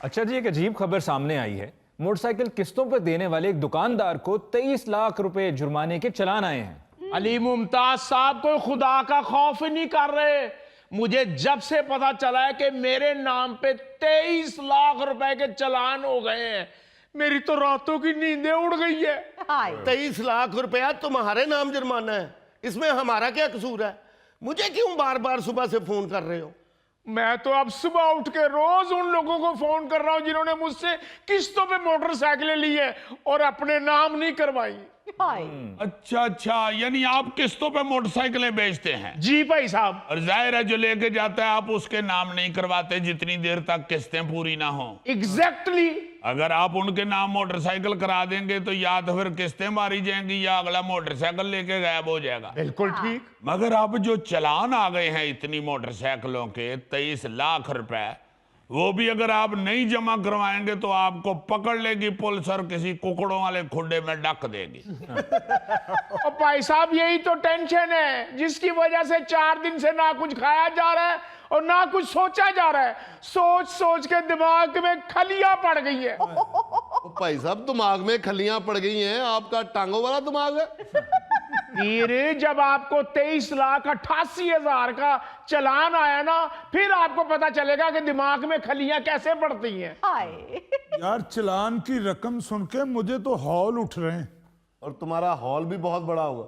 अच्छा जी, एक अजीब खबर सामने आई है। मोटरसाइकिल किस्तों पर देने वाले एक दुकानदार को 23 लाख रुपए जुर्माने के चलान आए हैं। अली मुमताज साहब कोई खुदा का खौफ ही नहीं कर रहे। मुझे जब से पता चला है कि मेरे नाम पे 23 लाख रुपए के चलान हो गए हैं, मेरी तो रातों की नींदें उड़ गई है। 23 लाख रुपया तुम्हारे नाम जुर्माना है, इसमें हमारा क्या कसूर है? मुझे क्यों बार बार सुबह से फोन कर रहे हो? मैं तो अब सुबह उठ के रोज उन लोगों को फोन कर रहा हूं जिन्होंने मुझसे किस्तों पे मोटरसाइकिलें ली है और अपने नाम नहीं करवाई। अच्छा, यानी आप किस्तों पे मोटरसाइकिलें बेचते हैं? जी भाई साहब। और जाहिर है जो लेके जाता है आप उसके नाम नहीं करवाते जितनी देर तक किस्तें पूरी ना हो। एग्जैक्टली। अगर आप उनके नाम मोटरसाइकिल करा देंगे तो या तो फिर किस्तें मारी जाएंगी या अगला मोटरसाइकिल लेके गायब हो जाएगा। बिल्कुल ठीक। मगर अब जो चलान आ गए हैं इतनी मोटरसाइकिलों के 23 लाख रुपए, वो भी अगर आप नहीं जमा करवाएंगे तो आपको पकड़ लेगी पुलिस और किसी कुकड़ों वाले खुड्डे में डक देगी। और भाई साहब यही तो टेंशन है जिसकी वजह से 4 दिन से ना कुछ खाया जा रहा है और ना कुछ सोचा जा रहा है। सोच सोच के दिमाग में खलियां पड़ गई है। भाई साहब दिमाग में खलियां पड़ गई हैं, आपका टांगों वाला दिमाग है। फिर जब आपको 23,88,000 का चलान आया ना, फिर आपको पता चलेगा कि दिमाग में खलियां कैसे पड़ती हैं। यार चलान की रकम सुन के मुझे तो हौल उठ रहे हैं। और तुम्हारा हॉल भी बहुत बड़ा होगा।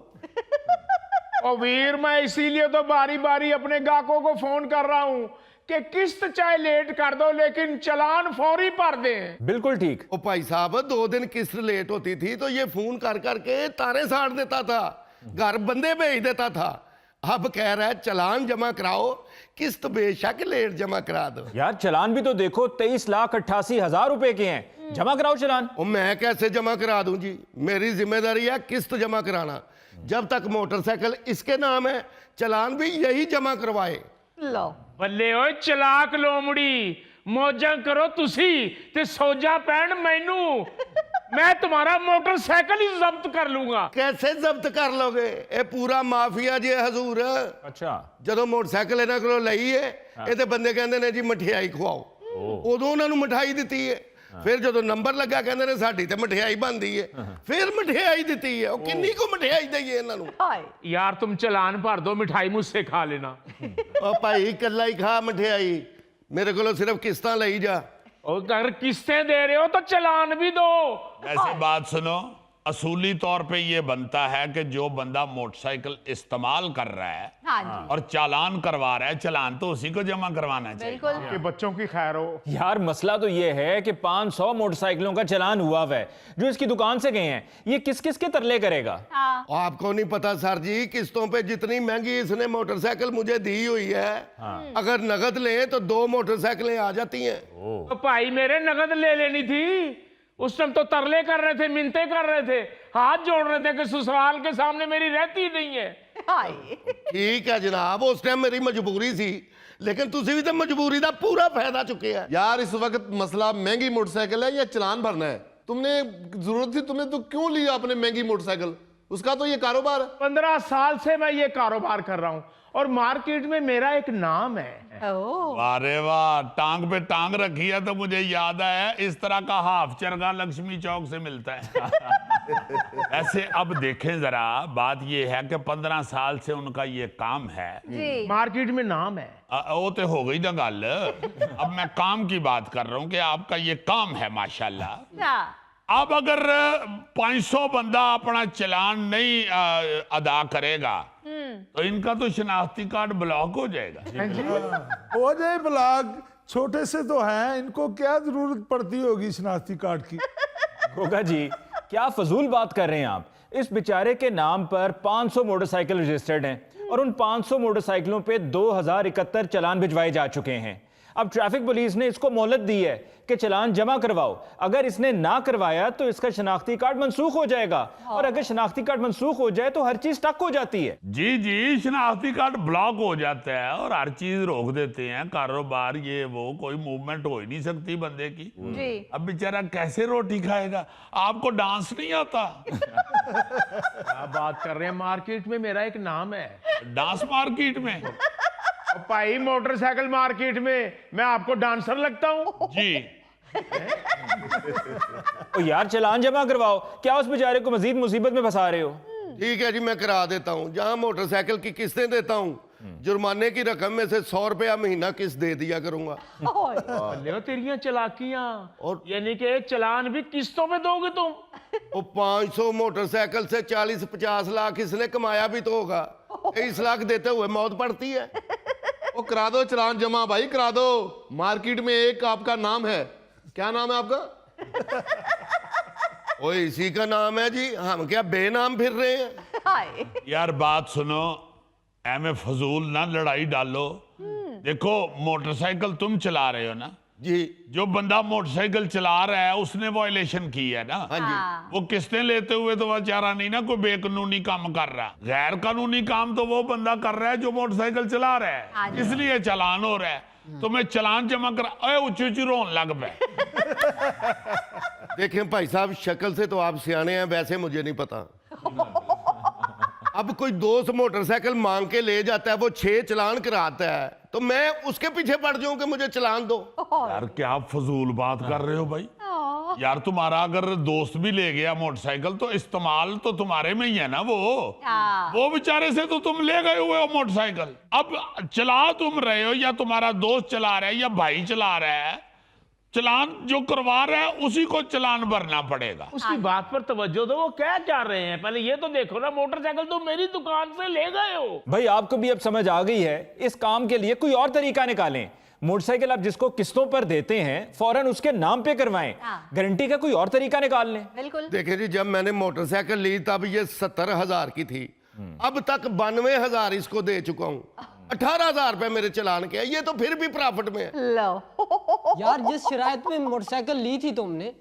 और वीर मैं इसीलिए तो बारी बारी अपने ग्राहकों को फोन कर रहा हूं कि किस्त चाहे लेट कर दो लेकिन चलान फौरी भर दें। बिल्कुल ठीक। ओ भाई साहब, 2 दिन किस्त लेट होती थी तो ये फोन कर करके तारे साड़ देता था, घर बंदे भेज देता था। अब कह रहा है चलान जमा कराओ, किस्त बेशक लेट जमा करा दो। यार चलान भी तो देखो 23,88,000 रुपए के हैं, जमा कराओ चलान। और मैं कैसे जमा करा दूं जी? मेरी जिम्मेदारी है किस्त जमा कराना। जब तक मोटरसाइकिल इसके नाम है, चलान भी यही जमा करवाए। लो बल्ले ओए चलाक लोमड़ी, मौजा करो तुसी ते सोजा पैण मैनू। मैं तुम्हारा मोटरसाइकिल ही जब्त कर लूंगा। कैसे जब्त कर लोगे? ये पूरा माफिया जी हजूर। अच्छा। ਜਦੋਂ ਮੋਟਰਸਾਈਕਲ ਇਹਨਾਂ ਕੋਲੋਂ ਲਈ ਹੈ, ਇਹਦੇ ਬੰਦੇ ਕਹਿੰਦੇ ਨੇ ਜੀ ਮਠਿਆਈ ਖਵਾਓ। ਉਦੋਂ ਉਹਨਾਂ ਨੂੰ ਮਠਾਈ ਦਿੱਤੀ ਹੈ। ਫਿਰ ਜਦੋਂ ਨੰਬਰ ਲੱਗਾ ਕਹਿੰਦੇ ਨੇ ਸਾਡੀ ਤੇ ਮਠਿਆਈ ਬਣਦੀ ਹੈ, ਫਿਰ ਮਠਿਆਈ ਦਿੱਤੀ ਹੈ। ਉਹ ਕਿੰਨੀ ਕੁ ਮਠਿਆਈ ਦਈਏ ਇਹਨਾਂ ਨੂੰ? यार तुम चलान भर दो, मिठाई मुझसे खा लेना। ਉਹ ਭਾਈ ਇਕੱਲਾ ਹੀ ਖਾ ਮਠਿਆਈ, ਮੇਰੇ ਕੋਲੋਂ ਸਿਰਫ ਕਿਸ਼ਤਾਂ ਲਈ ਜਾ। और अगर किस्तें दे रहे हो तो चलान भी दो। ऐसी बात सुनो, असूली तौर पे ये बनता है कि जो बंदा मोटरसाइकिल इस्तेमाल कर रहा है हाँ जी और चालान करवा रहा है, चलान तो उसी को जमा करवाना चाहिए। बिल्कुल। कि बच्चों की खैर हो। यार मसला तो ये है कि 500 मोटरसाइकिलों का चलान हुआ हुआ है जो इसकी दुकान से गए हैं। ये किस किस के तरले करेगा? आपको नहीं पता सर जी, किस्तों पे जितनी महंगी इसने मोटरसाइकिल मुझे दी हुई है, अगर नगद ले तो 2 मोटरसाइकिलें आ जाती हैं। तो भाई मेरे नगद ले लेनी थी। उस टाइम तो तरले कर रहे थे, मिन्नते कर रहे थे, हाथ जोड़ रहे थे कि ससुराल के सामने मेरी रहती नहीं है। ठीक है जनाब, उस टाइम मेरी मजबूरी सी, लेकिन तुसी भी तो मजबूरी का पूरा फायदा चुके हैं। यार इस वक्त मसला महंगी मोटरसाइकिल है या चलान भरना है? तुमने जरूरत थी, तुमने तो क्यों लिया अपने महंगी मोटरसाइकिल? उसका तो ये कारोबार है। 15 साल से मैं ये कारोबार कर रहा हूं और मार्केट में मेरा एक नाम है। अरे वाह, टांग पे टांग रखी है। तो मुझे याद आया, इस तरह का हाफ चरगा लक्ष्मी चौक से मिलता है। ऐसे अब देखें जरा, बात ये है कि 15 साल से उनका ये काम है। मार्केट में नाम है। वो तो हो गई ना गल। अब मैं काम की बात कर रहा हूँ कि आपका ये काम है माशाल्लाह। अब अगर 500 बंदा अपना चलान नहीं अदा करेगा तो इनका तो शनाख्ती कार्ड ब्लॉक हो जाएगा। हो जाए ब्लॉक, छोटे से तो हैं, इनको क्या जरूरत पड़ती होगी शनाख्ती कार्ड की? गोगा जी क्या फजूल बात कर रहे हैं आप? इस बेचारे के नाम पर 500 मोटरसाइकिल रजिस्टर्ड हैं और उन 500 मोटरसाइकिलों पे 2071 चलान भिजवाए जा चुके हैं। अब ट्रैफिक पुलिस ने इसको मोहलत दी है कि चलान जमा करवाओ। अगर इसने ना करवाया तो इसका शनाख्ती कार्ड मनसूख हो जाएगा, और अगर शनाख्ती कार्ड मनसूख हो जाए तो हर चीज टक हो जाती है। जी, शनाख्ती कार्ड ब्लॉक हो जाता है और हर चीज रोक देते हैं, कारोबार ये वो, कोई मूवमेंट हो ही नहीं सकती बंदे की। अब बेचारा कैसे रोटी खाएगा? आपको डांस नहीं आता? क्या बात कर रहे हैं? मार्केट में मेरा एक नाम है। डांस मार्केट में? भाई मोटरसाइकिल मार्केट में मैं आपको डांसर लगता हूँ? जी। ओ यार चलान जमा करवाओ, क्या उस बेचारे को मजीद मुसीबत में फंसा रहे हो? ठीक है जी, मैं करा देता हूँ। जहाँ मोटरसाइकिल की किस्तें देता हूँ, जुर्माने की रकम में से 100 रुपया महीना किस्त दे दिया करूंगा। ले तेरियां चलाकियां, और यानी कि चलान भी किस्तों पे दोगे तुम? वो 500 मोटरसाइकिल से 40-50 लाख इसने कमाया भी तो होगा। 23 लाख देते हुए मौत पड़ती है। वो करा दो चलान जमा भाई, करा दो। मार्केट में एक आपका नाम है, क्या नाम है आपका? वो इसी का नाम है जी, हम क्या बेनाम फिर रहे हैं? यार बात सुनो, एम फजूल ना लड़ाई डालो। देखो मोटरसाइकिल तुम चला रहे हो ना जी। जो बंदा मोटरसाइकिल चला रहा है उसने वायलेशन की है ना। हाँ जी। वो किस्तें लेते हुए तो बेचारा नहीं ना कोई बेकानूनी काम कर रहा। गैर कानूनी काम तो वो बंदा कर रहा है जो मोटरसाइकिल चला रहा है, इसलिए चालान हो रहा है। तो मैं चालान जमा कर ऊंची ऊंची रोन लग पे। देखें भाई साहब, शक्ल से तो आप सियाने हैं, वैसे मुझे नहीं पता। अब कोई दोस्त मोटरसाइकिल मांग के ले जाता है, वो 6 चालान कराता है, तो मैं उसके पीछे पड़ जाऊं कि मुझे चालान दो? यार क्या फजूल बात कर रहे हो भाई। यार तुम्हारा अगर दोस्त भी ले गया मोटरसाइकिल तो इस्तेमाल तो तुम्हारे में ही है ना। वो बेचारे से तो तुम ले गए हुए हो मोटरसाइकिल। अब चला तुम रहे हो या तुम्हारा दोस्त चला रहा है या भाई चला रहा है, चलान जो करवा रहा है उसी को चलान भरना पड़ेगा। उसकी बात पर तवज्जो दो, वो क्या चाह रहे हैं पहले ये तो देखो ना। मोटरसाइकिल तो मेरी दुकान से ले गए हो। भाई आपको भी अब समझ आ गई है, इस काम के लिए कोई और तरीका निकालें। मोटरसाइकिल आप जिसको किस्तों पर देते हैं फौरन उसके नाम पे करवाएं। गारंटी का कोई और तरीका निकाल लें। बिल्कुल। देखिए जी, जब मैंने मोटरसाइकिल ली तब ये 70,000 की थी, अब तक 92,000 इसको दे चुका हूँ। 18,000 रुपए मेरे चलान के, ये तो फिर भी प्रॉफिट में है। लो यार जिस शरायत में मोटरसाइकिल ली थी तुमने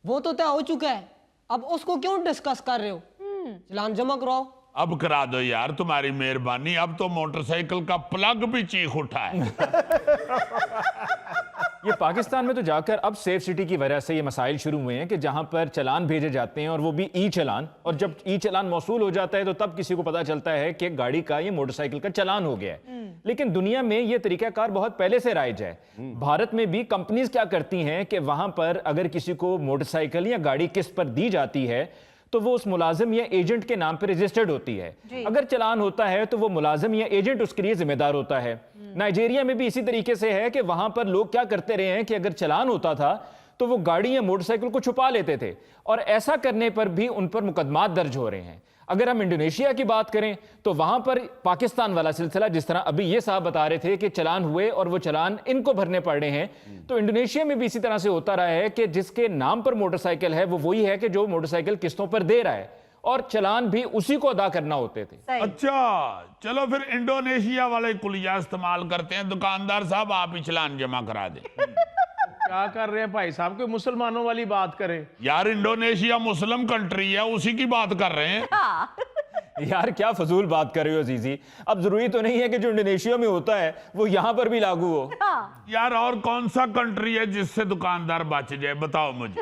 वो तो तय हो चुका है, अब उसको क्यों डिस्कस कर रहे हो? चालान जमा कराओ। अब करा दो यार, तुम्हारी मेहरबानी। अब तो मोटरसाइकिल का प्लग भी चीख उठा है। ये पाकिस्तान में तो जाकर अब सेफ सिटी की वजह से ये मसाइल शुरू हुए हैं कि जहां पर चालान भेजे जाते हैं और वो भी ई चालान, और जब ई चालान मौसूल हो जाता है तो तब किसी को पता चलता है कि गाड़ी का ये मोटरसाइकिल का चालान हो गया है। लेकिन दुनिया में ये तरीकाकार बहुत पहले से राइज है। भारत में भी कंपनीज क्या करती हैं कि वहां पर अगर किसी को मोटरसाइकिल या गाड़ी किस्त पर दी जाती है तो वो उस मुलाजिम या एजेंट के नाम पर रजिस्टर्ड होती है। अगर चालान होता है तो वो मुलाजिम या एजेंट उसके लिए जिम्मेदार होता है। नाइजीरिया में भी इसी तरीके से है कि वहां पर लोग क्या करते रहे हैं कि अगर चालान होता था तो वो गाड़ी या मोटरसाइकिल को छुपा लेते थे, और ऐसा करने पर भी उन पर मुकदमात दर्ज हो रहे हैं। अगर हम इंडोनेशिया की बात करें तो वहां पर पाकिस्तान वाला सिलसिला, जिस तरह अभी ये साहब बता रहे थे कि चालान हुए और वो चालान इनको भरने पड़ रहे हैं, तो इंडोनेशिया में भी इसी तरह से होता रहा है कि जिसके नाम पर मोटरसाइकिल है वो वही है कि जो मोटरसाइकिल किस्तों पर दे रहा है, और चालान भी उसी को अदा करना होते थे। अच्छा चलो फिर इंडोनेशिया वाले कुलिया इस्तेमाल करते हैं। दुकानदार साहब आप ही चालान जमा करा दें। क्या कर रहे हैं भाई साहब, कोई मुसलमानों वाली बात करें। यार इंडोनेशिया मुस्लिम कंट्री है, उसी की बात कर रहे हैं। यार क्या फजूल बात कर रहे हो जीजी। अब जरूरी तो नहीं है कि जो इंडोनेशिया में होता है वो यहां पर भी लागू हो। यार और कौन सा कंट्री है जिससे दुकानदार बच जाए, बताओ मुझे।